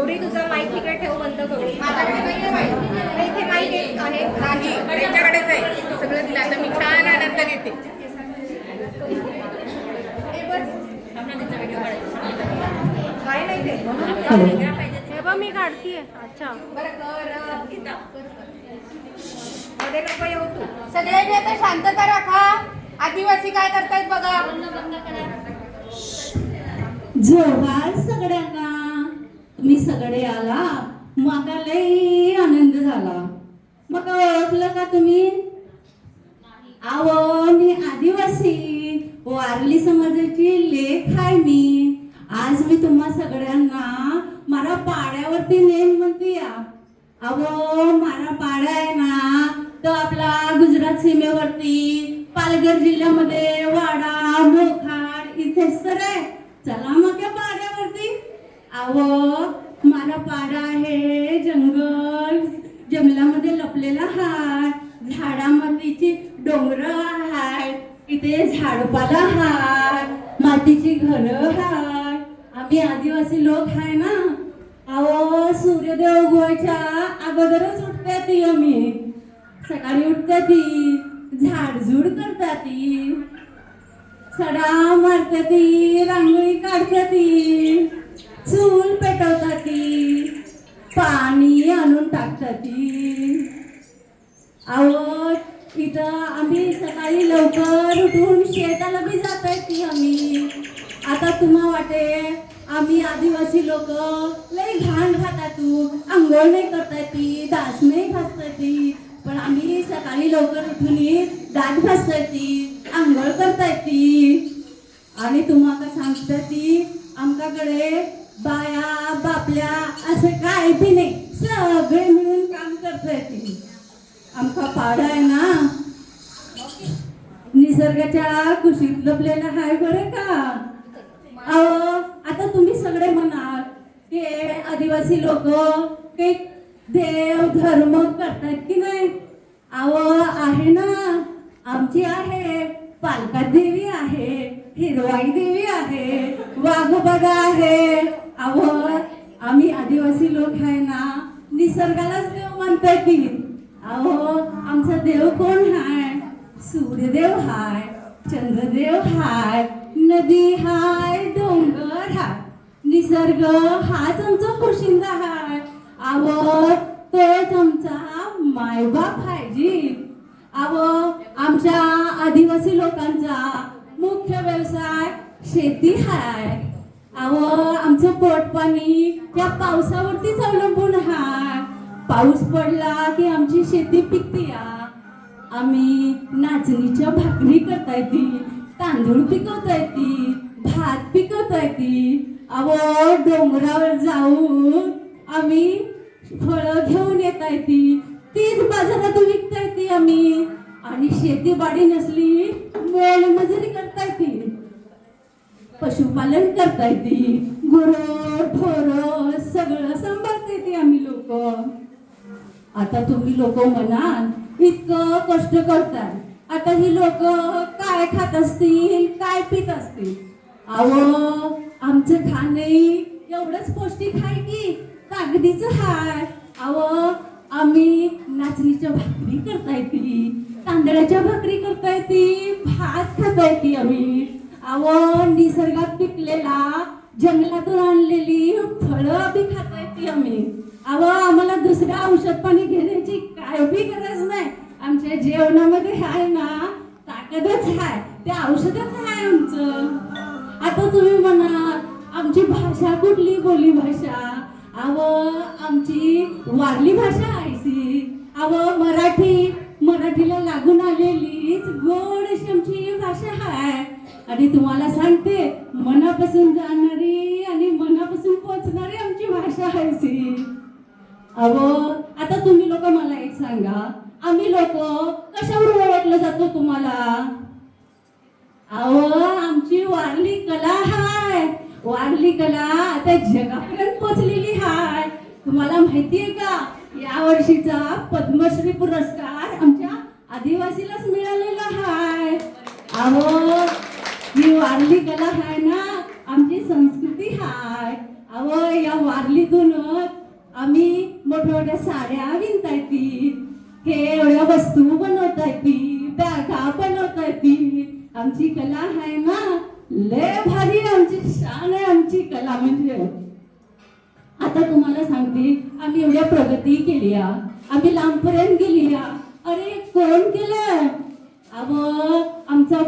गौरी तुझा माईक तिकडे ठेव बंद गौरी. माझ्याकडे नाहीये माईक. इथे माईक आहे नाही त्यांच्याकडेच आहे सगळं दिलं. आता मी छान आनंद घेते. काय नाही ते हॅलो. हे बघ मी काढतीये. अच्छा बरं कर मध्ये नको येऊ तू. सगळ्यांनी आता शांतता राखा. आदिवासी काय करतायत बघा. जोहार सगळ्यांना. तुम्ही सगळे आला माका लई आनंद झाला. मका ओळखलं का तुम्ही? आव मी आदिवासी वारली समाजाची लेख आहे मी. आज मी तुम्हा सगळ्यांना मारा पाड्यावरती नेम म्हणते या. अहो मारा पाडा आहे ना तो आपला गुजरात सीमेवरती पालघर जिल्ह्यामध्ये वाडा मोखाड इथेच तर आहे. चला मग या पाड्यावरती. अहो मारा पाडा आहे जंगलामध्ये लपलेला हाय. झाडामधीची डोंगर हाय. इथे झाडपाला हाय. मातीची घरं हाय. आम्ही आदिवासी लोक आहे ना. अहो सूर्योदय उगवायच्या अगोदरच उठते ती. आम्ही सकाळी उठते ती. झाडझूड करता ती. सडा मारते ती. रांगोळी काढते ती. चूल पेटवता ती. पाणी आणून टाकता ती. अहो इथं आम्ही सकाळी लवकर उठून शेताला बी जाता ती आम्ही. आता तुम्हा वाटे आम्ही आदिवासी लोक लई घाण खातात. तू आंघोळ नाही करता येते. दास नाही घासता येते. पण आम्ही सकाळी लवकर उठून दात घासता येते. आंघोळ करता येते. आणि तुम्हाला सांगता ती आमच्याकडे बाया बापल्या असं काय बी नाही. सगळे मिळून काम करता येते. आमचा पाडा आहे ना निसर्गाच्या कुशीत लपलेला आहे बरं का. अहो आता तुम्ही सगळे म्हणाल की आदिवासी लोक काही देव धर्म करतात की नाही. अहो आहे ना. आमची आहे पालका देवी आहे. हिरवाई देवी आहे. वाघोबागा आहे. अहो आम्ही आदिवासी लोक आहे ना निसर्गालाच देव म्हणतात की. अहो आमचा देव कोण हाय? सूर्यदेव हाय. चंद्रदेव हाय. नदी हाय. डोंगर हाय. निसर्ग हाच आमचा पोशिंदा हाय. अहो तोच आमचा मायबाप हाय जी. अहो आमच्या आदिवासी लोकांचा मुख्य व्यवसाय शेती हाय. अहो आमचं पोटपाणी त्या पावसावरतीच अवलंबून हाय. पाऊस पडला की आमची शेती पिकते. आम्ही नाचणीच्या भाकरी करता येते. तांदूळ पिकवता येते. भात पिकवता येते. अहो डोंगरावर जाऊन आम्ही फळं घेऊन येता येते. तीच बाजारात विकता येते आम्ही. आणि शेतीबाडी नसली मोलमजुरी करता येते. पशुपालन करता येते. गुरं ढोरं सगळं सांभाळता येते आम्ही लोक. आता तुम्ही लोक म्हणाल इतकं कष्ट करतात. आता ही लोक काय खात असतील काय पित असतील. अहो आमचं खाणे एवढंच पौष्टिक आहे की ताकदीचं हाय. अहो आम्ही नाचणीच्या भाकरी करता येते. तांदळाच्या भाकरी करता येते. भात खाता येते आम्ही. अहो निसर्गात पिकलेला जंगलातून आणलेली फळं बी खाता येते आम्ही. अहो आम्हाला दुसऱ्या औषध पाणी घेण्याची काय बी गरज नाही. आमच्या जेवणामध्ये आहे ना ताकदच आहे. ते औषधच आहे आमचं. आता तुम्ही म्हणा आमची भाषा कुठली बोली भाषा. अहो आमची वारली भाषा आहे ती. अहो मराठीला लागून आलेलीच गोड अशी आमची भाषा आहे. आणि तुम्हाला सांगते मनापासून जाणारी आणि मनापासून पोचणारी आमची भाषा आहे ती. अहो आता तुम्ही लोक मला एक सांगा आम्ही लोक कशावर ओळखलं जातो तुम्हाला? अहो आमची वारली कला हाय. वारली कला आता जगापर्यंत पोचलेली हाय. तुम्हाला माहितीये का या वर्षीचा पद्मश्री पुरस्कार आमच्या आदिवासीलाच मिळालेला हाय. अहो ही वारली कला हाय ना आमची संस्कृती हाय. अहो या वारलीतून लय भारी आमची शान आहे आमची कला म्हणजे. आता तुम्हाला सांगते आम्ही एवढ्या प्रगती केली आम्ही लांबपर्यंत गेली अरे कोण केलं आमचा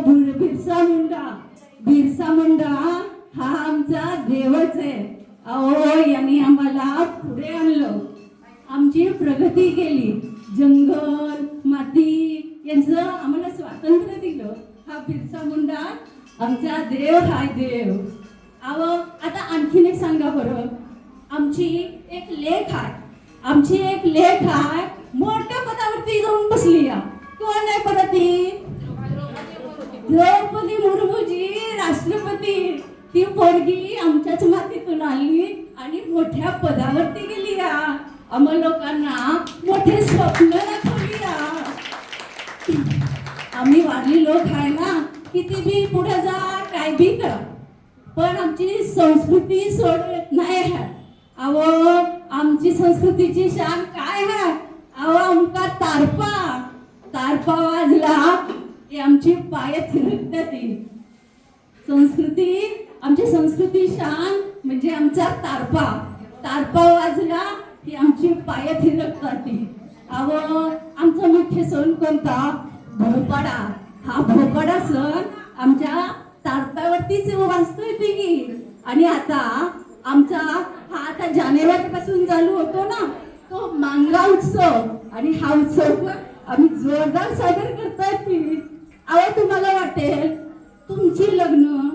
बिरसा मुंडा हा आमचा देवच आहे. यांनी आम्हाला पुढे आणलं आमची प्रगती केली जंगल माती यांचं आम्हाला स्वातंत्र्य दिलं. हा बिरसा मुंडा आमचा देव हाय देव. आता आणखीन एक सांगा बरं. आमची एक लेख आहे मोठ्या पदावरती जाऊन बसली कोण आहे परत ती द्रौपदी मुर्मूजी राष्ट्रपती. ती पोरगी आमच्याच मातीतून आली आणि मोठ्या पदावरती गेली आम्हा लोकांना मोठे स्वप्न दाखवली आम्ही वारली लोक आहे ना किती बी पुढे जा काय बी करा पण आमची संस्कृती सोडत नाही आहे. आमची संस्कृतीची शान काय आहे आमका तारपा वाजला की आमची पाय थिरकतात. आमची संस्कृती शान म्हणजे आमचा तारपा वाजला की आमची पाय थिरकतात. आमचा मुख्य सण कोणता भोपाडा. हा भोपाडा सण आमच्या तारपावरतीच वाचतोय की. आणि आता आमचा हा आता जानेवारी पासून चालू होतो ना तो मांगा उत्सव आणि हा उत्सव आम्ही जोरदार सादर करतोय. तुम्हाला वाटेल तुमची लग्न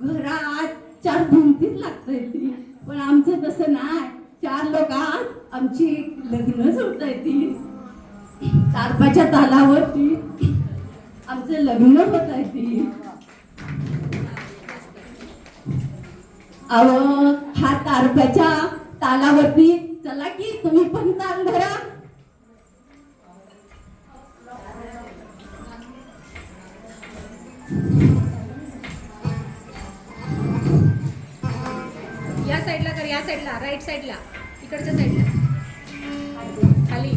घरात 4 भिंतीत लागतंय ती पण आमचं तसं नाही. 4 लोकात आमची लग्न जुळतंय ती तारपाच्या तालावरती आमचं लग्न होत आहे ती. हा तारपाच्या तालावरती चला की तुम्ही पण ताल धरा. या साईडला कर या साईडला राईट साईडला इकडच्या साईडला खाली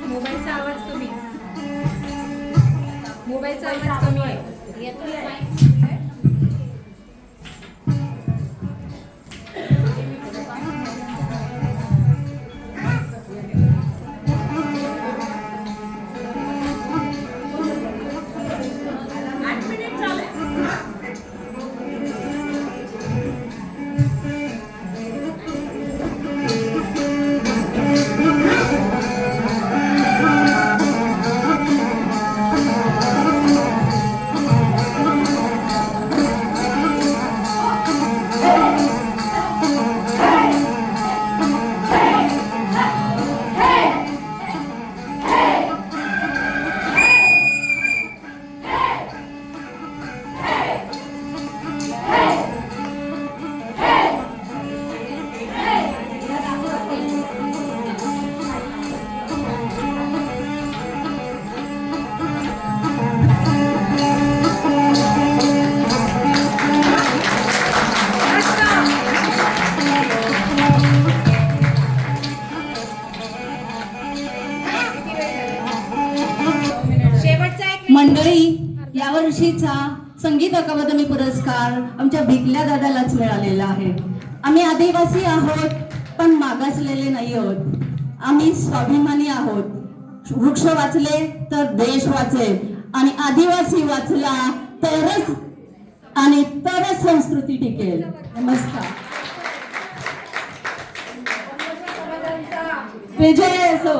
मोबाईलचा आवाज कमी आहे. मंडळी यावर्षीचा संगीत अकादमी पुरस्कार आमच्या भिकल्या दादालाच मिळालेला आहे. आम्ही आदिवासी आहोत पण मागासलेले नाही आहोत. आम्ही स्वाभिमानी आहोत. वृक्ष वाचले तर देश वाचेल आणि आदिवासी वाचला तरच संस्कृती टिकेल. नमस्कार. विजय असो.